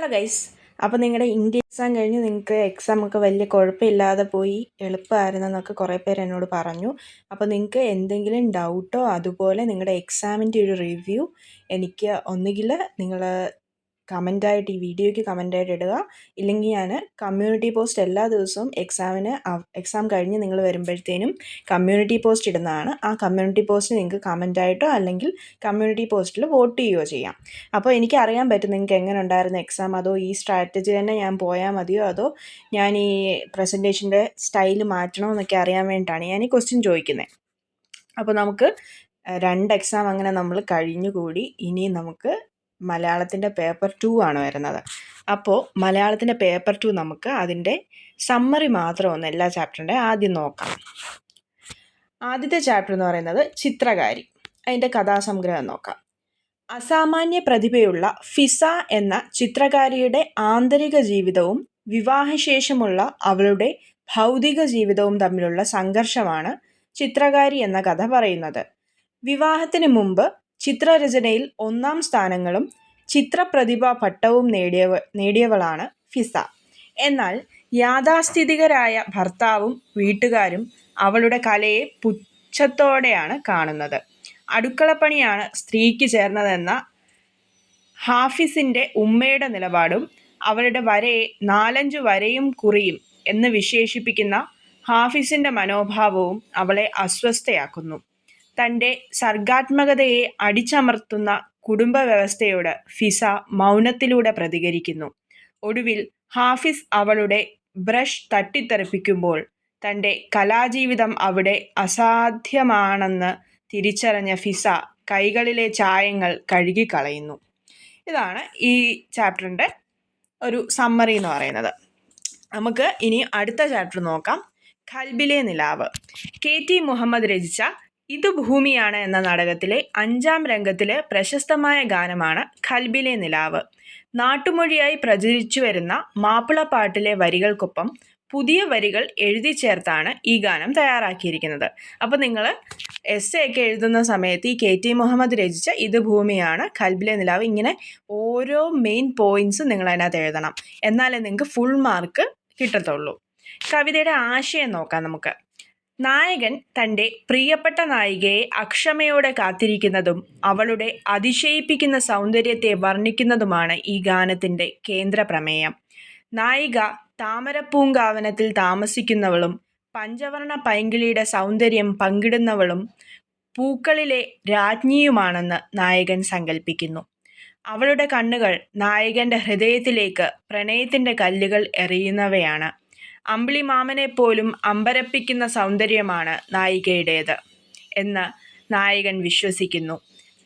Hello guys, അപ്പോൾ നിങ്ങളുടെ India exam കഴിഞ്ഞ് നിങ്ങൾക്ക് എക്സാമൊക്കെ വലിയ കുഴപ്പമില്ലാതെ പോയി, എളുപ്പമായിരുന്നെന്നൊക്കെ കുറേ പേര് എന്നോട് പറഞ്ഞു. അപ്പോൾ നിങ്ങൾക്ക് എന്തെങ്കിലും ഡൗട്ടോ അതുപോലെ നിങ്ങളുടെ എക്സാമിൻ്റെ ഒരു റിവ്യൂ എനിക്ക് ഒന്നുകിൽ നിങ്ങൾ കമൻറ്റായിട്ട് ഈ വീഡിയോയ്ക്ക് കമൻറ്റായിട്ട് ഇടുക, ഇല്ലെങ്കിൽ ഞാൻ കമ്മ്യൂണിറ്റി പോസ്റ്റ് എല്ലാ ദിവസവും എക്സാം കഴിഞ്ഞ് നിങ്ങൾ വരുമ്പോഴത്തേനും കമ്മ്യൂണിറ്റി പോസ്റ്റ് ഇടുന്നതാണ്. ആ കമ്മ്യൂണിറ്റി പോസ്റ്റ് നിങ്ങൾക്ക് കമൻറ്റായിട്ടോ അല്ലെങ്കിൽ കമ്മ്യൂണിറ്റി പോസ്റ്റിൽ വോട്ട് ചെയ്യുകയോ ചെയ്യാം. അപ്പോൾ എനിക്ക് അറിയാൻ പറ്റും നിങ്ങൾക്ക് എങ്ങനെ ഉണ്ടായിരുന്നു എക്സാം. അതോ ഈ സ്ട്രാറ്റജി തന്നെ ഞാൻ പോയാൽ മതിയോ, അതോ ഞാൻ ഈ പ്രസൻറ്റേഷൻ്റെ സ്റ്റൈൽ മാറ്റണോ എന്നൊക്കെ അറിയാൻ വേണ്ടിയിട്ടാണ് ഞാൻ ഈ ക്വസ്റ്റ്യൻ ചോദിക്കുന്നത്. അപ്പോൾ നമുക്ക് 2 എക്സാം അങ്ങനെ നമ്മൾ കഴിഞ്ഞുകൂടി. ഇനി നമുക്ക് മലയാളത്തിൻ്റെ പേപ്പർ 2 ആണ് വരുന്നത്. അപ്പോൾ മലയാളത്തിൻ്റെ പേപ്പർ 2 നമുക്ക് അതിൻ്റെ സമ്മറി മാത്രം ഒന്ന് എല്ലാ ചാപ്റ്ററിൻ്റെ ആദ്യം നോക്കാം. ആദ്യത്തെ ചാപ്റ്റർ എന്ന് പറയുന്നത് ചിത്രകാരി. അതിൻ്റെ കഥാസംഗ്രഹം നോക്കാം. അസാമാന്യ പ്രതിഭയുള്ള ഫിസ എന്ന ചിത്രകാരിയുടെ ആന്തരിക ജീവിതവും വിവാഹശേഷമുള്ള അവളുടെ ഭൗതിക ജീവിതവും തമ്മിലുള്ള സംഘർഷമാണ് ചിത്രകാരി എന്ന കഥ പറയുന്നത്. വിവാഹത്തിന് മുമ്പ് ചിത്രരചനയിൽ 1ാം സ്ഥാനങ്ങളും ചിത്രപ്രതിഭാ പട്ടവും നേടിയവളാണ് ഫിസ. എന്നാൽ യാഥാസ്ഥിതികരായ ഭർത്താവും വീട്ടുകാരും അവളുടെ കലയെ പുച്ഛത്തോടെയാണ് കാണുന്നത്. അടുക്കളപ്പണിയാണ് സ്ത്രീക്ക് ചേർന്നതെന്ന ഹാഫിസിൻ്റെ ഉമ്മയുടെ നിലപാടും അവളുടെ വരയെ 4-5 വരയും കുറിയും എന്ന് വിശേഷിപ്പിക്കുന്ന ഹാഫിസിൻ്റെ മനോഭാവവും അവളെ അസ്വസ്ഥയാക്കുന്നു. തൻ്റെ സർഗാത്മകതയെ അടിച്ചമർത്തുന്ന കുടുംബ വ്യവസ്ഥയോട് ഫിസ മൗനത്തിലൂടെ പ്രതികരിക്കുന്നു. ഒടുവിൽ ഹാഫിസ് അവളുടെ ബ്രഷ് തട്ടിത്തെറിപ്പിക്കുമ്പോൾ തൻ്റെ കലാജീവിതം അവിടെ അസാധ്യമാണെന്ന് തിരിച്ചറിഞ്ഞ ഫിസ കൈകളിലെ ചായങ്ങൾ കഴുകിക്കളയുന്നു. ഇതാണ് ഈ ചാപ്റ്ററിൻ്റെ ഒരു സമ്മറി എന്ന് പറയുന്നത്. നമുക്ക് ഇനി അടുത്ത ചാപ്റ്റർ നോക്കാം. ഖൽബിലെ നിലാവ്. KT മുഹമ്മദ് രചിച്ച ഇത് ഭൂമിയാണ് എന്ന നാടകത്തിലെ 5ാം രംഗത്തിലെ പ്രശസ്തമായ ഗാനമാണ് ഖൽബിലെ നിലാവ്. നാട്ടുമൊഴിയായി പ്രചരിച്ചു വരുന്ന മാപ്പിളപ്പാട്ടിലെ വരികൾക്കൊപ്പം പുതിയ വരികൾ എഴുതി ചേർത്താണ് ഈ ഗാനം തയ്യാറാക്കിയിരിക്കുന്നത്. അപ്പോൾ നിങ്ങൾ എസ്സേ ഒക്കെ എഴുതുന്ന സമയത്ത് ഈ KT മുഹമ്മദ് രചിച്ച ഇത് ഭൂമിയാണ്, ഖൽബിലെ നിലാവ്, ഇങ്ങനെ ഓരോ മെയിൻ പോയിൻറ്റ്സും നിങ്ങൾ അതിനകത്ത് എഴുതണം. എന്നാലേ നിങ്ങൾക്ക് ഫുൾ മാർക്ക് കിട്ടത്തുള്ളൂ. കവിതയുടെ ആശയം നോക്കാം നമുക്ക്. നായകൻ തൻ്റെ പ്രിയപ്പെട്ട നായികയെ അക്ഷമയോടെ കാത്തിരിക്കുന്നതും അവളുടെ അതിശയിപ്പിക്കുന്ന സൗന്ദര്യത്തെ വർണ്ണിക്കുന്നതുമാണ് ഈ ഗാനത്തിൻ്റെ കേന്ദ്ര പ്രമേയം. നായിക താമരപ്പൂങ്കാവനത്തിൽ താമസിക്കുന്നവളും പഞ്ചവർണ പൈങ്കിളിയുടെ സൗന്ദര്യം പങ്കിടുന്നവളും പൂക്കളിലെ രാജ്ഞിയുമാണെന്ന് നായകൻ സങ്കല്പിക്കുന്നു. അവളുടെ കണ്ണുകൾ നായകൻ്റെ ഹൃദയത്തിലേക്ക് പ്രണയത്തിൻ്റെ കല്ലുകൾ എറിയുന്നവയാണ്. അമ്പിളിമാമനെപ്പോലും അമ്പരപ്പിക്കുന്ന സൗന്ദര്യമാണ് നായികയുടേത് എന്ന് നായകൻ വിശ്വസിക്കുന്നു.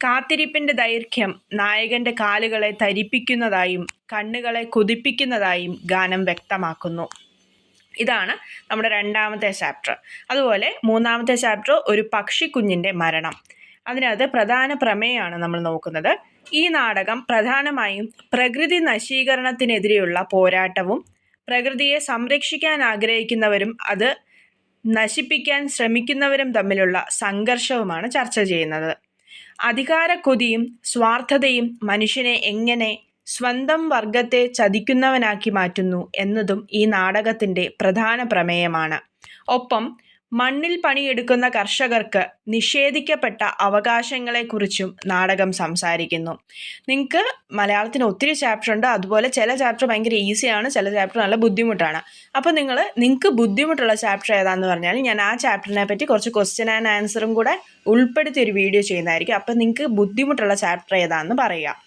കാത്തിരിപ്പിൻ്റെ ദൈർഘ്യം നായകൻ്റെ കാലുകളെ തരിപ്പിക്കുന്നതായും കണ്ണുകളെ കൊതിപ്പിക്കുന്നതായും ഗാനം വ്യക്തമാക്കുന്നു. ഇതാണ് നമ്മുടെ 2ാമത്തെ ചാപ്റ്റർ. അതുപോലെ 3ാമത്തെ ചാപ്റ്റർ ഒരു പക്ഷിക്കുഞ്ഞിൻ്റെ മരണം. അതിനകത്ത് പ്രധാന പ്രമേയമാണ് നമ്മൾ നോക്കുന്നത്. ഈ നാടകം പ്രധാനമായും പ്രകൃതി നശീകരണത്തിനെതിരെയുള്ള പോരാട്ടവും പ്രകൃതിയെ സംരക്ഷിക്കാൻ ആഗ്രഹിക്കുന്നവരും അത് നശിപ്പിക്കാൻ ശ്രമിക്കുന്നവരും തമ്മിലുള്ള സംഘർഷവുമാണ് ചർച്ച ചെയ്യുന്നത്. അധികാരക്കൊതിയും സ്വാർത്ഥതയും മനുഷ്യനെ എങ്ങനെ സ്വന്തം വർഗത്തെ ചതിക്കുന്നവനാക്കി മാറ്റുന്നു എന്നതും ഈ നാടകത്തിൻ്റെ പ്രധാന പ്രമേയമാണ്. ഒപ്പം മണ്ണിൽ പണിയെടുക്കുന്ന കർഷകർക്ക് നിഷേധിക്കപ്പെട്ട അവകാശങ്ങളെക്കുറിച്ചും നാടകം സംസാരിക്കുന്നു. നിങ്ങൾക്ക് മലയാളത്തിന് ഒത്തിരി ചാപ്റ്റർ ഉണ്ട്. അതുപോലെ ചില ചാപ്റ്റർ ഭയങ്കര ഈസിയാണ്, ചില ചാപ്റ്റർ നല്ല ബുദ്ധിമുട്ടാണ്. അപ്പോൾ നിങ്ങൾക്ക് ബുദ്ധിമുട്ടുള്ള ചാപ്റ്റർ ഏതാണെന്ന് പറഞ്ഞാൽ ഞാൻ ആ ചാപ്റ്ററിനെ പറ്റി കുറച്ച് ക്വസ്റ്റ്യൻ ആൻഡ് ആൻസറും കൂടെ ഉൾപ്പെടുത്തി ഒരു വീഡിയോ ചെയ്യുന്നതായിരിക്കും. അപ്പോൾ നിങ്ങൾക്ക് ബുദ്ധിമുട്ടുള്ള ചാപ്റ്റർ ഏതാണെന്ന് പറയുക.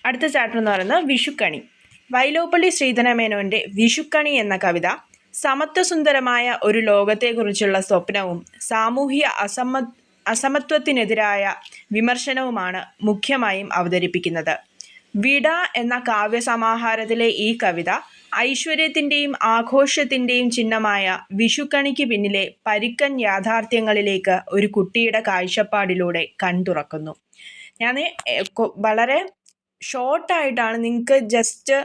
അടുത്ത ചാപ്റ്റർ എന്ന് പറയുന്നത് വിഷുക്കണി. വൈലോപ്പള്ളി ശ്രീധരമേനോൻ്റെ വിഷുക്കണി എന്ന കവിത സമത്വസുന്ദരമായ ഒരു ലോകത്തെക്കുറിച്ചുള്ള സ്വപ്നവും സാമൂഹ്യ അസമത്വത്തിനെതിരായ വിമർശനവുമാണ് മുഖ്യമായും അവതരിപ്പിക്കുന്നത്. വിട എന്ന കാവ്യസമാഹാരത്തിലെ ഈ കവിത ഐശ്വര്യത്തിൻ്റെയും ആഘോഷത്തിൻ്റെയും ചിഹ്നമായ വിഷുക്കണിക്ക് പിന്നിലെ പരുക്കൻ യാഥാർത്ഥ്യങ്ങളിലേക്ക് ഒരു കുട്ടിയുടെ കാഴ്ചപ്പാടിലൂടെ കൺതുറക്കുന്നു. ഞാൻ വളരെ ഷോർട്ടായിട്ടാണ്, നിങ്ങൾക്ക് ജസ്റ്റ്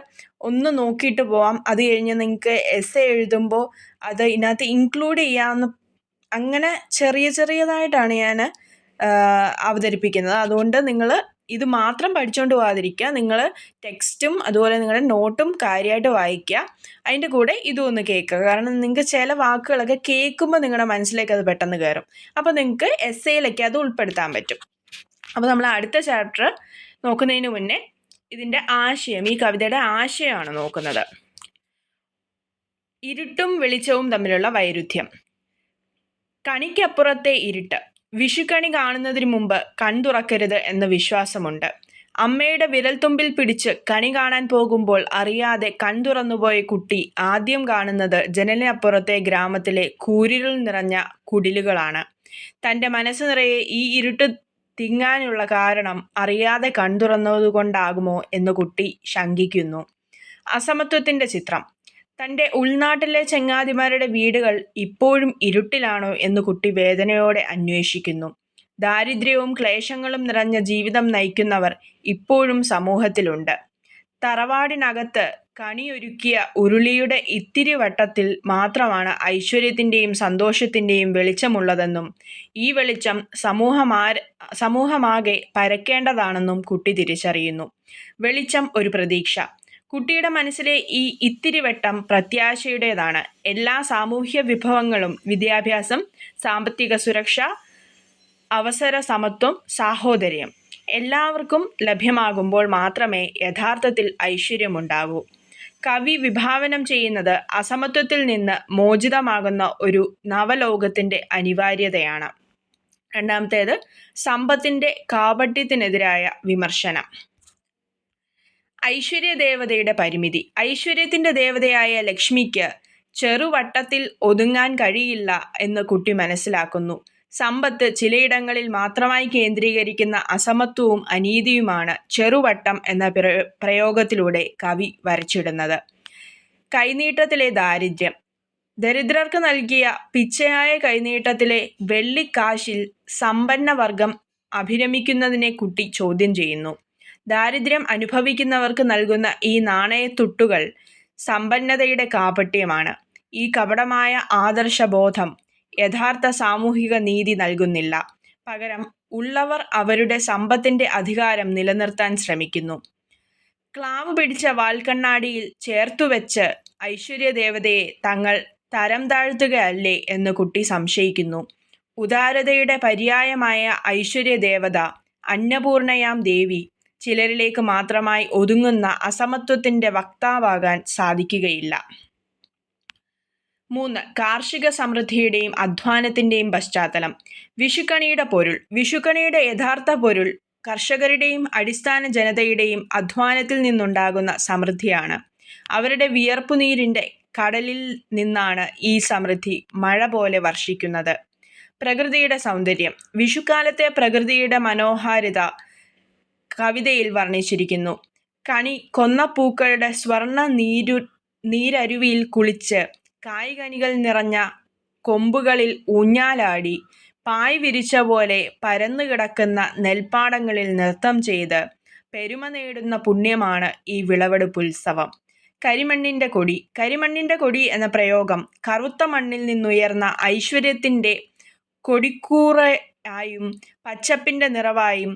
ഒന്ന് നോക്കിയിട്ട് പോവാം. അത് കഴിഞ്ഞ് നിങ്ങൾക്ക് എസ്സേ എഴുതുമ്പോൾ അത് ഇതിനകത്ത് ഇൻക്ലൂഡ് ചെയ്യാമെന്ന് അങ്ങനെ ചെറിയതായിട്ടാണ് ഞാൻ അവതരിപ്പിക്കുന്നത്. അതുകൊണ്ട് നിങ്ങൾ ഇത് മാത്രം പഠിച്ചുകൊണ്ട് പോകാതിരിക്കുക. നിങ്ങൾ ടെക്സ്റ്റും അതുപോലെ നിങ്ങളുടെ നോട്ടും കാര്യമായിട്ട് വായിക്കുക. അതിൻ്റെ കൂടെ ഇതും ഒന്ന് കേൾക്കുക. കാരണം നിങ്ങൾക്ക് ചില വാക്കുകളൊക്കെ കേൾക്കുമ്പോൾ നിങ്ങളുടെ മനസ്സിലേക്ക് അത് പെട്ടെന്ന് കയറും. അപ്പോൾ നിങ്ങൾക്ക് എസ്സേയിലൊക്കെ അത് ഉൾപ്പെടുത്താൻ പറ്റും. അപ്പോൾ നമ്മൾ അടുത്ത ചാപ്റ്റർ നോക്കുന്നതിന് മുന്നേ ഇതിൻ്റെ ആശയം, ഈ കവിതയുടെ ആശയമാണ് നോക്കുന്നത്. ഇരുട്ടും വെളിച്ചവും തമ്മിലുള്ള വൈരുദ്ധ്യം. കണിക്കപ്പുറത്തെ ഇരുട്ട്. വിഷുക്കണി കാണുന്നതിന് മുമ്പ് കൺതുറക്കരുത് എന്ന വിശ്വാസമുണ്ട്. അമ്മയുടെ വിരൽത്തുമ്പിൽ പിടിച്ച് കണി കാണാൻ പോകുമ്പോൾ അറിയാതെ കൺതുറന്നുപോയ കുട്ടി ആദ്യം കാണുന്നത് ജനലിനപ്പുറത്തെ ഗ്രാമത്തിലെ കൂരിരുൾ നിറഞ്ഞ കുടിലുകളാണ്. തൻ്റെ മനസ്സ് നിറയെ ഈ ഇരുട്ട് തിങ്ങാനുള്ള കാരണം അറിയാതെ കൺതുറന്നതുകൊണ്ടാകുമോ എന്ന് കുട്ടി ശങ്കിക്കുന്നു. അസമത്വത്തിൻ്റെ ചിത്രം. തൻ്റെ ഉൾനാട്ടിലെ ചങ്ങാതിമാരുടെ വീടുകൾ ഇപ്പോഴും ഇരുട്ടിലാണോ എന്ന് കുട്ടി വേദനയോടെ അന്വേഷിക്കുന്നു. ദാരിദ്ര്യവും ക്ലേശങ്ങളും നിറഞ്ഞ ജീവിതം നയിക്കുന്നവർ ഇപ്പോഴും സമൂഹത്തിലുണ്ട്. തറവാടിനകത്ത് കണിയൊരുക്കിയ ഉരുളിയുടെ ഇത്തിരി വട്ടത്തിൽ മാത്രമാണ് ഐശ്വര്യത്തിൻ്റെയും സന്തോഷത്തിൻ്റെയും വെളിച്ചമുള്ളതെന്നും ഈ വെളിച്ചം സമൂഹമാകെ പരക്കേണ്ടതാണെന്നും കുട്ടി തിരിച്ചറിയുന്നു. വെളിച്ചം ഒരു പ്രതീക്ഷ. കുട്ടിയുടെ മനസ്സിലെ ഈ ഇത്തിരി വെട്ടം പ്രത്യാശയുടേതാണ്. എല്ലാ സാമൂഹ്യ വിഭവങ്ങളും, വിദ്യാഭ്യാസം, സാമ്പത്തിക സുരക്ഷ, അവസര സമത്വം, സാഹോദര്യം എല്ലാവർക്കും ലഭ്യമാകുമ്പോൾ മാത്രമേ യഥാർത്ഥത്തിൽ ഐശ്വര്യമുണ്ടാകൂ. കവി വിഭാവനം ചെയ്യുന്നത് അസമത്വത്തിൽ നിന്ന് മോചിതമാകുന്ന ഒരു നവലോകത്തിൻ്റെ അനിവാര്യതയാണ്. രണ്ടാമത്തേത് സമ്പത്തിൻ്റെ കാപട്യത്തിനെതിരായ വിമർശനം. ഐശ്വര്യദേവതയുടെ പരിമിതി. ഐശ്വര്യത്തിൻ്റെ ദേവതയായ ലക്ഷ്മിക്ക് ചെറുവട്ടത്തിൽ ഒതുങ്ങാൻ കഴിയില്ല എന്ന് കുട്ടി മനസ്സിലാക്കുന്നു. സമ്പത്ത് ചിലയിടങ്ങളിൽ മാത്രമായി കേന്ദ്രീകരിക്കുന്ന അസമത്വവും അനീതിയുമാണ് ചെറുവട്ടം എന്ന പ്രയോഗത്തിലൂടെ കവി വരച്ചിടുന്നത്. കൈനീട്ടത്തിലെ ദാരിദ്ര്യം. ദരിദ്രർക്ക് നൽകിയ പിച്ചയായ കൈനീട്ടത്തിലെ വെള്ളിക്കാശിൽ സമ്പന്നവർഗം അഭിരമിക്കുന്നതിനെ കുട്ടി ചോദ്യം ചെയ്യുന്നു. ദാരിദ്ര്യം അനുഭവിക്കുന്നവർക്ക് നൽകുന്ന ഈ നാണയത്തുട്ടുകൾ സമ്പന്നതയുടെ കാപട്യമാണ്. ഈ കപടമായ ആദർശബോധം യഥാർത്ഥ സാമൂഹിക നീതി നൽകുന്നില്ല. പകരം ഉള്ളവർ അവരുടെ സമ്പത്തിൻ്റെ അധികാരം നിലനിർത്താൻ ശ്രമിക്കുന്നു. ക്ലാവ് പിടിച്ച വാൽക്കണ്ണാടിയിൽ ചേർത്തുവെച്ച് ഐശ്വര്യദേവതയെ തങ്ങൾ തരം താഴ്ത്തുകയല്ലേ എന്ന് കുട്ടി സംശയിക്കുന്നു. ഉദാരതയുടെ പര്യായമായ ഐശ്വര്യദേവത, അന്നപൂർണയാം ദേവി, ചിലരിലേക്ക് മാത്രമായി ഒതുങ്ങുന്ന അസമത്വത്തിൻ്റെ വക്താവാകാൻ സാധിക്കുകയില്ല. 3. കാർഷിക സമൃദ്ധിയുടെയും അധ്വാനത്തിൻ്റെയും പശ്ചാത്തലം. വിഷുക്കണിയുടെ പൊരുൾ. വിഷുക്കണിയുടെ യഥാർത്ഥ പൊരുൾ കർഷകരുടെയും അടിസ്ഥാന ജനതയുടെയും അധ്വാനത്തിൽ നിന്നുണ്ടാകുന്ന സമൃദ്ധിയാണ്. അവരുടെ വിയർപ്പുനീരിൻ്റെ കടലിൽ നിന്നാണ് ഈ സമൃദ്ധി മഴ പോലെ വർഷിക്കുന്നത്. പ്രകൃതിയുടെ സൗന്ദര്യം. വിഷുക്കാലത്തെ പ്രകൃതിയുടെ മനോഹാരിത കവിതയിൽ വർണ്ണിച്ചിരിക്കുന്നു. കൊന്ന പൂക്കളുടെ സ്വർണ്ണ നീരരുവിയിൽ കുളിച്ച് കായ്കനികൾ നിറഞ്ഞ കൊമ്പുകളിൽ ഊഞ്ഞാലാടി പായ് വിരിച്ച പോലെ പരന്നുകിടക്കുന്ന നെൽപ്പാടങ്ങളിൽ നൃത്തം ചെയ്ത് പെരുമ നേടുന്ന പുണ്യമാണ് ഈ വിളവെടുപ്പുത്സവം. കരിമണ്ണിൻ്റെ കൊടി. കരിമണ്ണിൻ്റെ കൊടി എന്ന പ്രയോഗം കറുത്ത മണ്ണിൽ നിന്നുയർന്ന ഐശ്വര്യത്തിൻ്റെ കൊടിക്കൂറയായും പച്ചപ്പിൻ്റെ നിറവായും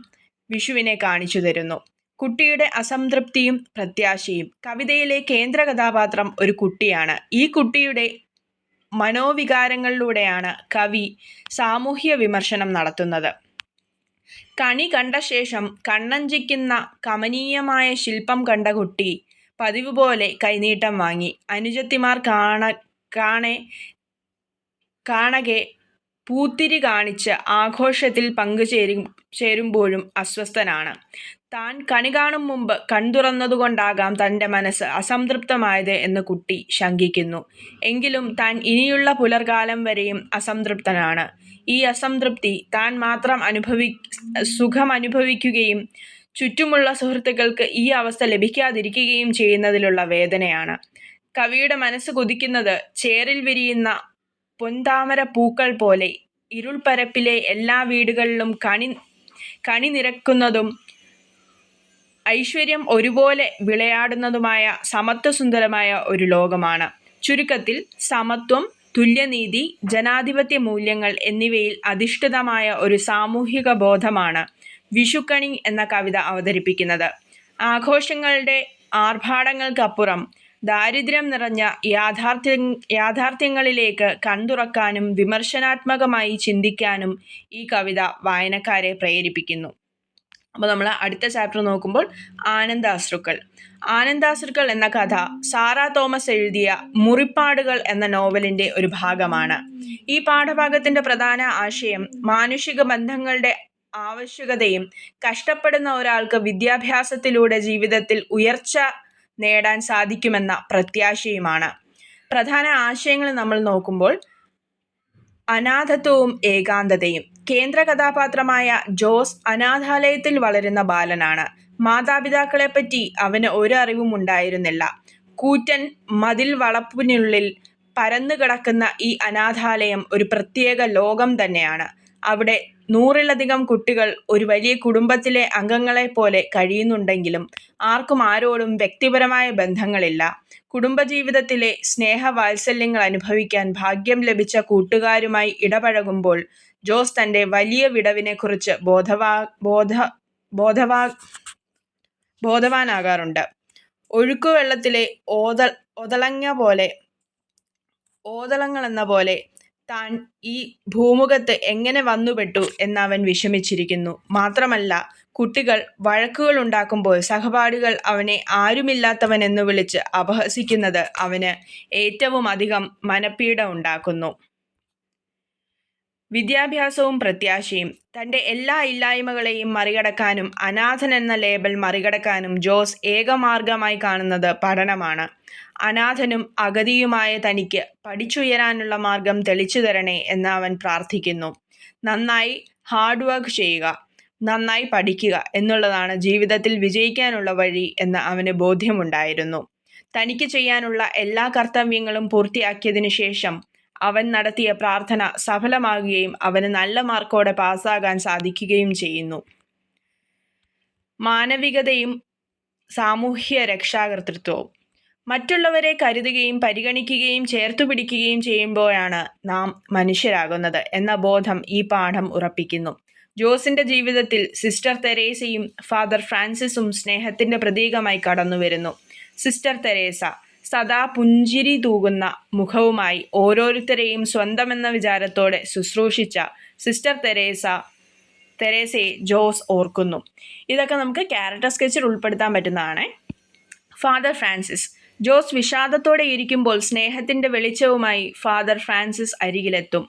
വിഷുവിനെ കാണിച്ചു തരുന്നു. കുട്ടിയുടെ അസംതൃപ്തിയും പ്രത്യാശയും. കവിതയിലെ കേന്ദ്ര കഥാപാത്രം ഒരു കുട്ടിയാണ്. ഈ കുട്ടിയുടെ മനോവികാരങ്ങളിലൂടെയാണ് കവി സാമൂഹ്യ വിമർശനം നടത്തുന്നത്. കണി കണ്ട ശേഷം കണ്ണഞ്ചിക്കുന്ന കമനീയമായ ശില്പം കണ്ട കുട്ടി പതിവ് പോലെ കൈനീട്ടം വാങ്ങി. അനുജത്തിമാർ കാണകെ പൂത്തിരി കാണിച്ച് ആഘോഷത്തിൽ ചേരുമ്പോഴും അസ്വസ്ഥനാണ്. താൻ കണി കാണും മുമ്പ് കൺതുറന്നതുകൊണ്ടാകാം തൻ്റെ മനസ്സ് അസംതൃപ്തമായത് എന്ന് കുട്ടി ശങ്കിക്കുന്നു. എങ്കിലും താൻ ഇനിയുള്ള പുലർകാലം വരെയും അസംതൃപ്തനാണ്. ഈ അസംതൃപ്തി താൻ മാത്രം സുഖം അനുഭവിക്കുകയും ചുറ്റുമുള്ള സുഹൃത്തുക്കൾക്ക് ഈ അവസ്ഥ ലഭിക്കാതിരിക്കുകയും ചെയ്യുന്നതിലുള്ള വേദനയാണ്. കവിയുടെ മനസ്സ് കൊതിക്കുന്നത് ചേറിൽ വിരിയുന്ന പൊൻതാമര പൂക്കൾ പോലെ ഇരുൾപ്പരപ്പിലെ എല്ലാ വീടുകളിലും കണി നിരക്കുന്നതും ഐശ്വര്യം ഒരുപോലെ വിളയാടുന്നതുമായ സമത്വസുന്ദരമായ ഒരു ലോകമാണ്. ചുരുക്കത്തിൽ സമത്വം, തുല്യനീതി, ജനാധിപത്യ മൂല്യങ്ങൾ എന്നിവയിൽ അധിഷ്ഠിതമായ ഒരു സാമൂഹിക ബോധമാണ് വിഷുക്കണി എന്ന കവിത അവതരിപ്പിക്കുന്നത്. ആഘോഷങ്ങളുടെ ആർഭാടങ്ങൾക്കപ്പുറം ദാരിദ്ര്യം നിറഞ്ഞ യാഥാർത്ഥ്യങ്ങളിലേക്ക് കൺതുറക്കാനും വിമർശനാത്മകമായി ചിന്തിക്കാനും ഈ കവിത വായനക്കാരെ പ്രേരിപ്പിക്കുന്നു. അപ്പോൾ നമ്മൾ അടുത്ത ചാപ്റ്റർ നോക്കുമ്പോൾ ആനന്ദാശ്രുക്കൾ. ആനന്ദാശ്രുക്കൾ എന്ന കഥ സാറാ തോമസ് എഴുതിയ മുറിപ്പാടുകൾ എന്ന നോവലിൻ്റെ ഒരു ഭാഗമാണ്. ഈ പാഠഭാഗത്തിൻ്റെ പ്രധാന ആശയം മാനുഷിക ബന്ധങ്ങളുടെ ആവശ്യകതയും കഷ്ടപ്പെടുന്ന ഒരാൾക്ക് വിദ്യാഭ്യാസത്തിലൂടെ ജീവിതത്തിൽ ഉയർച്ച നേടാൻ സാധിക്കുമെന്ന പ്രത്യാശയുമാണ്. പ്രധാന ആശയങ്ങൾ നമ്മൾ നോക്കുമ്പോൾ അനാഥത്വവും ഏകാന്തതയും. കേന്ദ്ര കഥാപാത്രമായ ജോസ് അനാഥാലയത്തിൽ വളരുന്ന ബാലനാണ്. മാതാപിതാക്കളെപ്പറ്റി അവന് ഒരു അറിവും ഉണ്ടായിരുന്നില്ല. കൂറ്റൻ മതിൽ വളപ്പിനുള്ളിൽ പരന്നുകിടക്കുന്ന ഈ അനാഥാലയം ഒരു പ്രത്യേക ലോകം തന്നെയാണ്. അവിടെ 100-ലധികം കുട്ടികൾ ഒരു വലിയ കുടുംബത്തിലെ അംഗങ്ങളെപ്പോലെ കഴിയുന്നുണ്ടെങ്കിലും ആർക്കും ആരോടും വ്യക്തിപരമായ ബന്ധങ്ങളില്ല. കുടുംബജീവിതത്തിലെ സ്നേഹവാത്സല്യങ്ങൾ അനുഭവിക്കാൻ ഭാഗ്യം ലഭിച്ച കൂട്ടുകാരുമായി ഇടപഴകുമ്പോൾ ജോസ് തൻ്റെ വലിയ വിടവിനെക്കുറിച്ച് ബോധവാനാകാറുണ്ട്. ഒഴുക്കുവെള്ളത്തിലെ ഓതളങ്ങളെന്ന പോലെ താൻ ഈ ഭൂമുഖത്ത് എങ്ങനെ വന്നുപെട്ടു എന്നവൻ വിഷമിച്ചിരിക്കുന്നു. മാത്രമല്ല, കുട്ടികൾ വഴക്കുകൾ ഉണ്ടാക്കുമ്പോൾ സഹപാഠികൾ അവനെ ആരുമില്ലാത്തവനെന്ന് വിളിച്ച് അപഹസിക്കുന്നത് അവന് ഏറ്റവും അധികം മനപ്പീഡ ഉണ്ടാക്കുന്നു. വിദ്യാഭ്യാസവും പ്രത്യാശയും. തൻ്റെ എല്ലാ ഇല്ലായ്മകളെയും മറികടക്കാനും അനാഥൻ എന്ന ലേബൽ മറികടക്കാനും ജോസ് ഏകമാർഗമായി കാണുന്നത് പഠനമാണ്. അനാഥനും അഗതിയുമായ തനിക്ക് പഠിച്ചുയരാനുള്ള മാർഗം തെളിച്ചു തരണേ എന്ന് അവൻ പ്രാർത്ഥിക്കുന്നു. നന്നായി ഹാർഡ് വർക്ക് ചെയ്യുക, നന്നായി പഠിക്കുക എന്നുള്ളതാണ് ജീവിതത്തിൽ വിജയിക്കാനുള്ള വഴി എന്ന് അവന് ബോധ്യമുണ്ടായിരുന്നു. തനിക്ക് ചെയ്യാനുള്ള എല്ലാ കർത്തവ്യങ്ങളും പൂർത്തിയാക്കിയതിനു ശേഷം അവൻ നടത്തിയ പ്രാർത്ഥന സഫലമാകുകയും അവന് നല്ല മാർക്കോടെ പാസ്സാകാൻ സാധിക്കുകയും ചെയ്യുന്നു. മാനവികതയും സാമൂഹ്യ രക്ഷാകർതൃത്വവും. മറ്റുള്ളവരെ കരുതുകയും പരിഗണിക്കുകയും ചേർത്തുപിടിക്കുകയും ചെയ്യുമ്പോഴാണ് നാം മനുഷ്യരാകുന്നത് എന്ന ബോധം ഈ പാഠം ഉറപ്പിക്കുന്നു. ജോസിന്റെ ജീവിതത്തിൽ സിസ്റ്റർ തെരേസയും ഫാദർ ഫ്രാൻസിസും സ്നേഹത്തിന്റെ പ്രതീകമായി കടന്നുവരുന്നു. സിസ്റ്റർ തെരേസ സദാ പുഞ്ചിരി തൂകുന്ന മുഖവുമായി ഓരോരുത്തരെയും സ്വന്തമെന്ന വിചാരത്തോടെ ശുശ്രൂഷിച്ച സിസ്റ്റർ തെരേസയെ ജോസ് ഓർക്കുന്നു. ഇതൊക്കെ നമുക്ക് ക്യാരക്ടർ സ്കെച്ചിൽ ഉൾപ്പെടുത്താൻ പറ്റുന്നതാണ്. Father Francis. ജോസ് വിഷാദത്തോടെ ഇരിക്കുമ്പോൾ സ്നേഹത്തിൻ്റെ വെളിച്ചവുമായി ഫാദർ ഫ്രാൻസിസ് അരികിലെത്തും.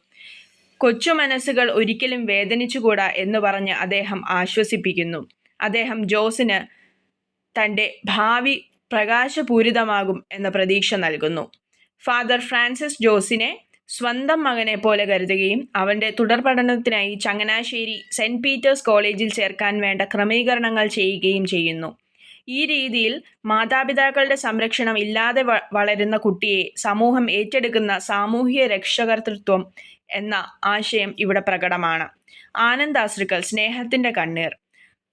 കൊച്ചു മനസ്സുകൾ ഒരിക്കലും വേദനിച്ചുകൂടാ എന്ന് പറഞ്ഞ് അദ്ദേഹം ആശ്വസിപ്പിക്കുന്നു. അദ്ദേഹം ജോസിന് തൻ്റെ ഭാവി പ്രകാശപൂരിതമാകും എന്ന പ്രതീക്ഷ നൽകുന്നു. ഫാദർ ഫ്രാൻസിസ് ജോസിനെ സ്വന്തം മകനെ പോലെ കരുതുകയും അവൻ്റെ തുടർ പഠനത്തിനായി ചങ്ങനാശ്ശേരി സെൻറ്റ് പീറ്റേഴ്സ് കോളേജിൽ ചേർക്കാൻ വേണ്ട ക്രമീകരണങ്ങൾ ചെയ്യുകയും ചെയ്യുന്നു. ഈ രീതിയിൽ മാതാപിതാക്കളുടെ സംരക്ഷണം ഇല്ലാതെ വളരുന്ന കുട്ടിയെ സമൂഹം ഏറ്റെടുക്കുന്ന സാമൂഹ്യ രക്ഷകർതൃത്വം എന്ന ആശയം ഇവിടെ പ്രകടമാണ്. ആനന്ദാശ്രുക്കൾ. സ്നേഹത്തിൻ്റെ കണ്ണീർ.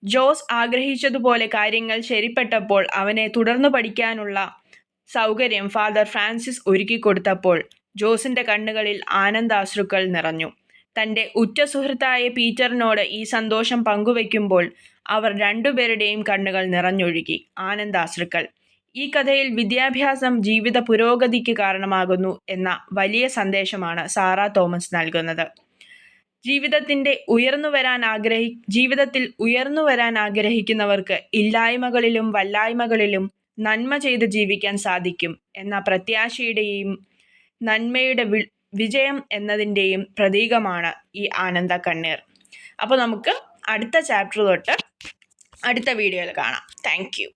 ജോസ് ആഗ്രഹിച്ചതുപോലെ കാര്യങ്ങൾ ശരിപ്പെട്ടപ്പോൾ അവനെ തുടർന്നു പഠിക്കാനുള്ള സൗകര്യം ഫാദർ ഫ്രാൻസിസ് ഒരുക്കിക്കൊടുത്തപ്പോൾ ജോസിൻ്റെ കണ്ണുകളിൽ ആനന്ദാശ്രുക്കൾ നിറഞ്ഞു. തൻ്റെ ഉറ്റ സുഹൃത്തായ പീറ്ററിനോട് ഈ സന്തോഷം പങ്കുവയ്ക്കുമ്പോൾ അവർ രണ്ടുപേരുടെയും കണ്ണുകൾ നിറഞ്ഞൊഴുകി. ആനന്ദാശ്രുക്കൾ. ഈ കഥയിൽ വിദ്യാഭ്യാസം ജീവിത പുരോഗതിക്ക് കാരണമാകുന്നു എന്ന വലിയ സന്ദേശമാണ് സാറാ തോമസ് നൽകുന്നത്. ജീവിതത്തിൽ ഉയർന്നു വരാൻ ആഗ്രഹിക്കുന്നവർക്ക് ഇല്ലായ്മകളിലും വല്ലായ്മകളിലും നന്മ ചെയ്ത് ജീവിക്കാൻ സാധിക്കും എന്ന പ്രത്യാശയുടെയും നന്മയുടെ വിജയം എന്നതിൻ്റെയും പ്രതീകമാണ് ഈ ആനന്ദ കണ്ണീർ. അപ്പോൾ നമുക്ക് അടുത്ത ചാപ്റ്റർ തൊട്ട് അടുത്ത വീഡിയോയിൽ കാണാം. Thank you.